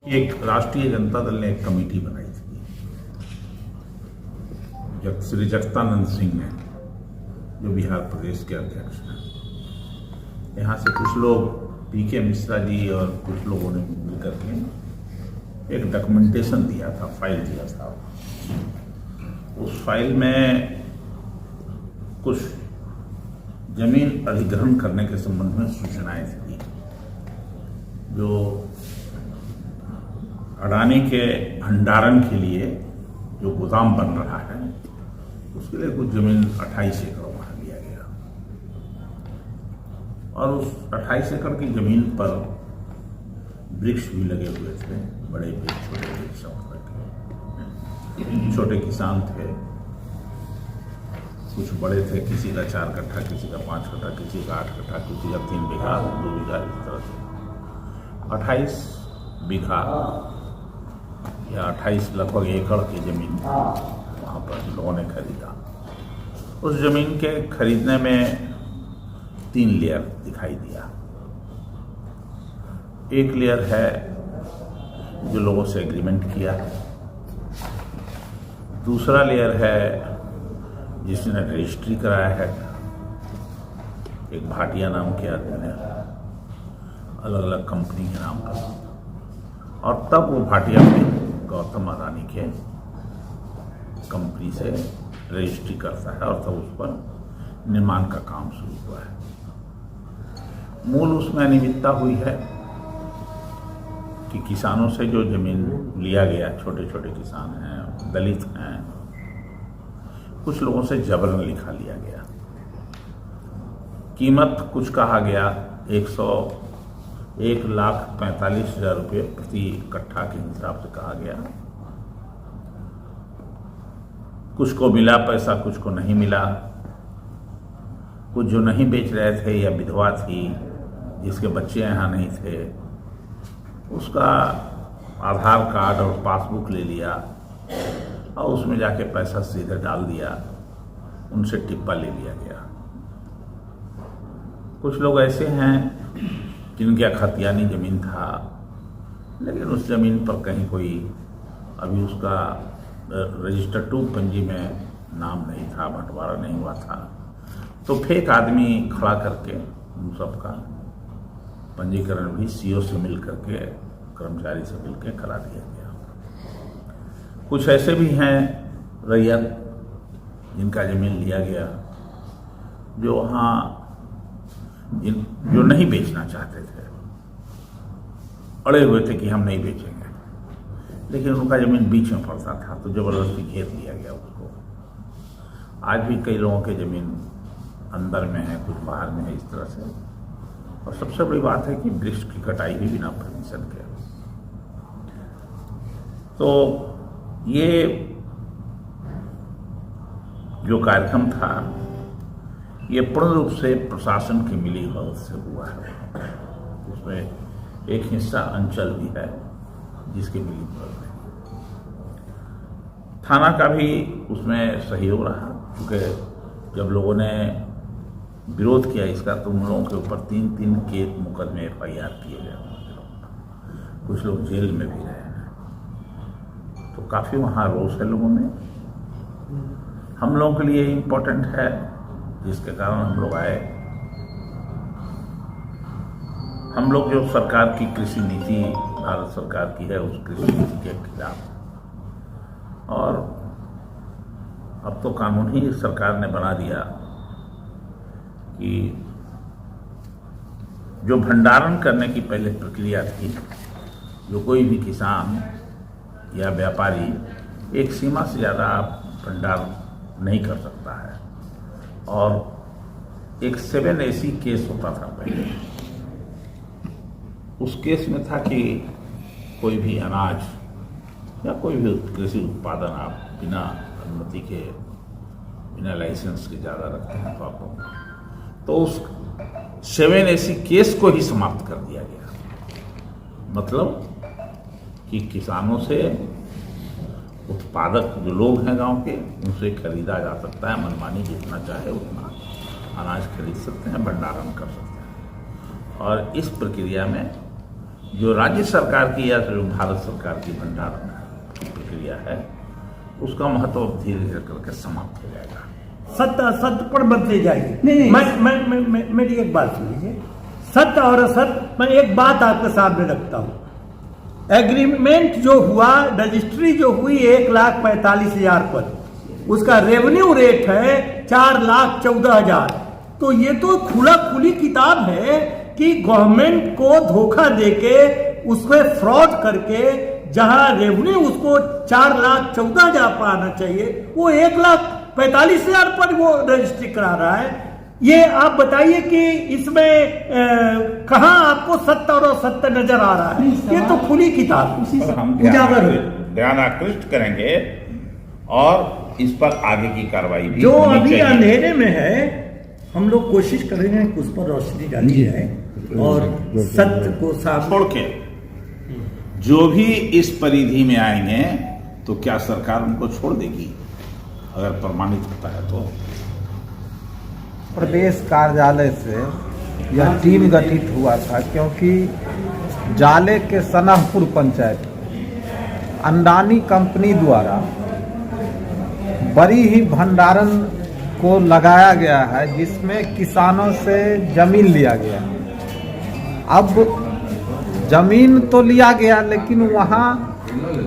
एक राष्ट्रीय जनता दल ने एक कमेटी बनाई थी, श्री जगतानंद सिंह ने, जो बिहार प्रदेश के अध्यक्ष हैं। यहाँ से कुछ लोग, पीके मिश्रा जी और कुछ लोगों ने मिलकर के एक डॉक्यूमेंटेशन दिया था, फाइल दिया था। उस फाइल में कुछ जमीन अधिग्रहण करने के संबंध में सूचनाएं थी, जो अडानी के भंडारण के लिए जो गोदाम बन रहा है उसके लिए कुछ जमीन 28 एकड़ वहां लिया गया, और उस 28 एकड़ की जमीन पर वृक्ष भी लगे हुए थे, बड़े वृक्ष, छोटे वृक्ष, सब के छोटे किसान थे, कुछ बड़े थे, किसी का 4 कट्ठा, किसी का 5 कट्ठा, किसी का 8 कट्ठा, किसी का 3 बीघा, 2 बीघा, इस तरह से 28 बीघा या 28 लगभग एकड़ की जमीन वहाँ पर लोगों ने खरीदा। उस जमीन के खरीदने में 3 लेयर दिखाई दिया। एक लेयर है जो लोगों से एग्रीमेंट किया है, दूसरा लेयर है जिसने रजिस्ट्री कराया है, एक भाटिया नाम के आदमी ने, अलग अलग कंपनी के नाम पर, और तब वो भाटिया में गौतम अडानी के कंपनी से रजिस्ट्री करता है, और तब उस पर निर्माण का काम शुरू हुआ है। मूल उसमें अनियमितता हुई है कि किसानों से जो जमीन लिया गया, छोटे छोटे किसान हैं, दलित हैं, कुछ लोगों से जबरन लिखा लिया गया। कीमत कुछ कहा गया 1,45,000 रुपये प्रति कट्ठा के हिसाब से कहा गया। कुछ को मिला पैसा, कुछ को नहीं मिला। कुछ जो नहीं बेच रहे थे या विधवा थी जिसके बच्चे यहाँ नहीं थे, उसका आधार कार्ड और पासबुक ले लिया और उसमें जाके पैसा सीधे डाल दिया, उनसे टिप्पा ले लिया गया। कुछ लोग ऐसे हैं जिनके खतियानी जमीन था, लेकिन उस जमीन पर कहीं कोई अभी उसका रजिस्टर 2 पंजी में नाम नहीं था, बंटवारा नहीं हुआ था, तो फेक आदमी खड़ा करके उन सबका पंजीकरण भी सीओ से मिल करके, कर्मचारी से मिल के करा दिया गया। कुछ ऐसे भी हैं रैयत जिनका जमीन लिया गया, जो वहाँ जो नहीं बेचना चाहते थे, अड़े हुए थे कि हम नहीं बेचेंगे, लेकिन उनका जमीन बीच में पड़ता था तो जबरदस्ती घेर लिया गया उसको। आज भी कई लोगों के जमीन अंदर में है, कुछ बाहर में है, इस तरह से। और सबसे बड़ी बात है कि वृक्ष की कटाई भी बिना परमिशन के। तो ये जो कार्यक्रम था, ये पूर्ण रूप से प्रशासन की मिली भगत से हुआ है। उसमें एक हिस्सा अंचल भी है जिसकी मिली भगत है। थाना का भी उसमें सहयोग रहा, क्योंकि जब लोगों ने विरोध किया इसका तो उन लोगों के ऊपर 3-3 के मुकदमे FIR किए गए। कुछ लोग जेल में भी रहे हैं, तो काफ़ी वहाँ रोष है लोगों में। हम लोगों के लिए इम्पोर्टेंट है, जिसके कारण हम लोग आए। हम लोग जो सरकार की कृषि नीति, भारत सरकार की है, उस कृषि नीति के खिलाफ, और अब तो कानून ही सरकार ने बना दिया कि जो भंडारण करने की पहले प्रक्रिया थी, जो कोई भी किसान या व्यापारी एक सीमा से ज़्यादा भंडारण नहीं कर सकता है, और एक 7AC केस होता था पहले। उस केस में था कि कोई भी अनाज या कोई भी कृषि उत्पादन आप बिना अनुमति के, बिना लाइसेंस के ज़्यादा रखते हैं तो उस 7AC केस को ही समाप्त कर दिया गया। मतलब कि किसानों से, उत्पादक जो लोग हैं गांव के, उनसे खरीदा जा सकता है, मनमानी जितना चाहे उतना अनाज खरीद सकते हैं, भंडारण कर सकते हैं। और इस प्रक्रिया में जो राज्य सरकार की या जो भारत सरकार की भंडारण की प्रक्रिया है उसका महत्व धीरे धीरे करके समाप्त हो जाएगा। सत्य असत्य पर बदले जाएगी। नहीं। मैं मेरी एक बात सुनिए, सत्य और असत्य, मैं एक बात आपके सामने रखता हूं। एग्रीमेंट जो हुआ, रजिस्ट्री जो हुई 1,45,000 पर, उसका रेवेन्यू रेट है 4,14,000। तो ये तो खुली किताब है कि गवर्नमेंट को धोखा देके उसमें फ्रॉड करके जहां रेवेन्यू उसको 4,14,000 पर आना चाहिए वो 1,45,000 पर वो रजिस्ट्री करा रहा है। ये आप बताइए कि इसमें कहां आपको सत्य और असत्य नजर आ रहा है? ये तो खुली किताब हम उजागर ध्यान आकृष्ट करेंगे और इस पर आगे की कार्रवाई भी जो होनी अभी चाहिए। अंधेरे में है, हम लोग कोशिश करेंगे कि उस पर रोशनी डाली जाए और सत्य को साफ छोड़ के जो भी इस परिधि में आएंगे तो क्या सरकार उनको छोड़ देगी अगर प्रमाणित होता है तो? प्रदेश कार्यालय से यह टीम गठित हुआ था क्योंकि जाले के सनहपुर पंचायत अंडानी कंपनी द्वारा बड़ी ही भंडारण को लगाया गया है जिसमें किसानों से जमीन लिया गया। अब जमीन तो लिया गया लेकिन वहाँ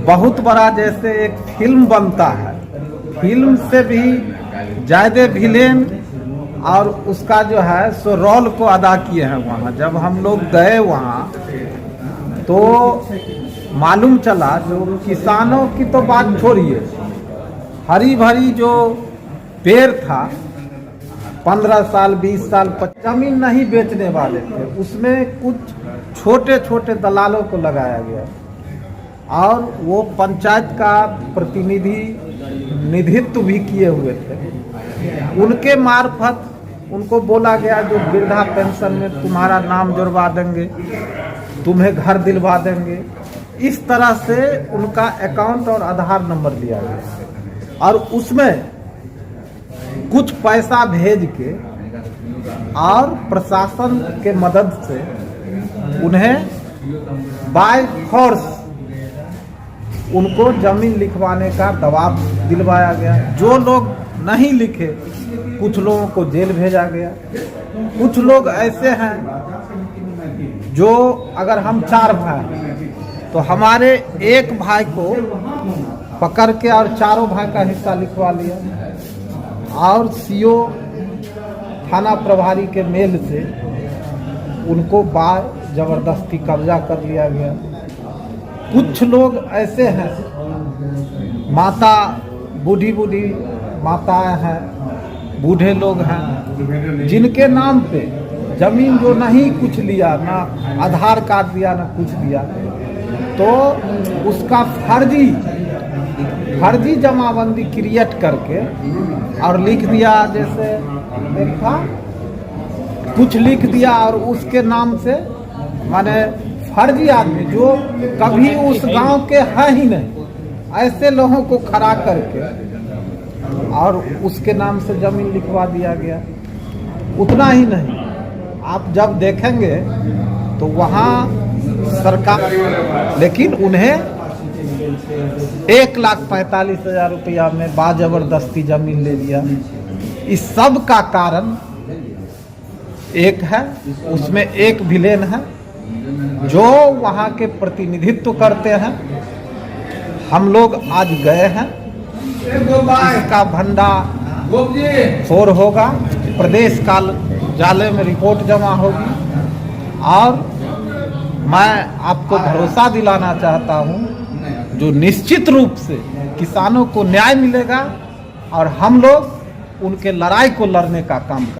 बहुत बड़ा जैसे एक फिल्म बनता है, फिल्म से भी ज्यादा विलेन और उसका जो है सो रोल को अदा किए हैं वहाँ। जब हम लोग गए वहाँ तो मालूम चला जो किसानों की तो बात छोड़िए, हरी भरी जो पेड़ था 15 साल 20 साल जमीन नहीं बेचने वाले थे, उसमें कुछ छोटे छोटे दलालों को लगाया गया और वो पंचायत का प्रतिनिधित्व भी किए हुए थे। उनके मार्फत उनको बोला गया जो वृद्धा पेंशन में तुम्हारा नाम जुड़वा देंगे, तुम्हें घर दिलवा देंगे। इस तरह से उनका अकाउंट और आधार नंबर दिया गया और उसमें कुछ पैसा भेज के और प्रशासन के मदद से उन्हें बाय फोर्स उनको जमीन लिखवाने का दबाव दिलवाया गया। जो लोग नहीं लिखे कुछ लोगों को जेल भेजा गया। कुछ लोग ऐसे हैं जो अगर हम 4 भाई तो हमारे एक भाई को पकड़ के और चारों भाई का हिस्सा लिखवा लिया और सीओ थाना प्रभारी के मेल से उनको जबरदस्ती कब्जा कर लिया गया। कुछ लोग ऐसे हैं, माता बूढ़ी माताएं हैं, बूढ़े लोग हैं जिनके नाम पे जमीन जो नहीं कुछ लिया, ना आधार कार्ड दिया ना कुछ दिया, तो उसका फर्जी जमाबंदी क्रिएट करके और लिख दिया। जैसे एक था कुछ लिख दिया और उसके नाम से माने फर्जी आदमी जो कभी उस गांव के है ही नहीं, ऐसे लोगों को खड़ा करके और उसके नाम से जमीन लिखवा दिया गया। उतना ही नहीं, आप जब देखेंगे तो वहाँ सरकार, लेकिन उन्हें 1,45,000 रुपया में बाजबरदस्ती जमीन ले लिया। इस सब का कारण एक है, उसमें एक विलेन है जो वहाँ के प्रतिनिधित्व करते हैं। हम लोग आज गए हैं, इसका भंडा फोड़ होगा, प्रदेश कार्यालय में रिपोर्ट जमा होगी और मैं आपको भरोसा दिलाना चाहता हूं जो निश्चित रूप से किसानों को न्याय मिलेगा और हम लोग उनके लड़ाई को लड़ने का काम करेंगे।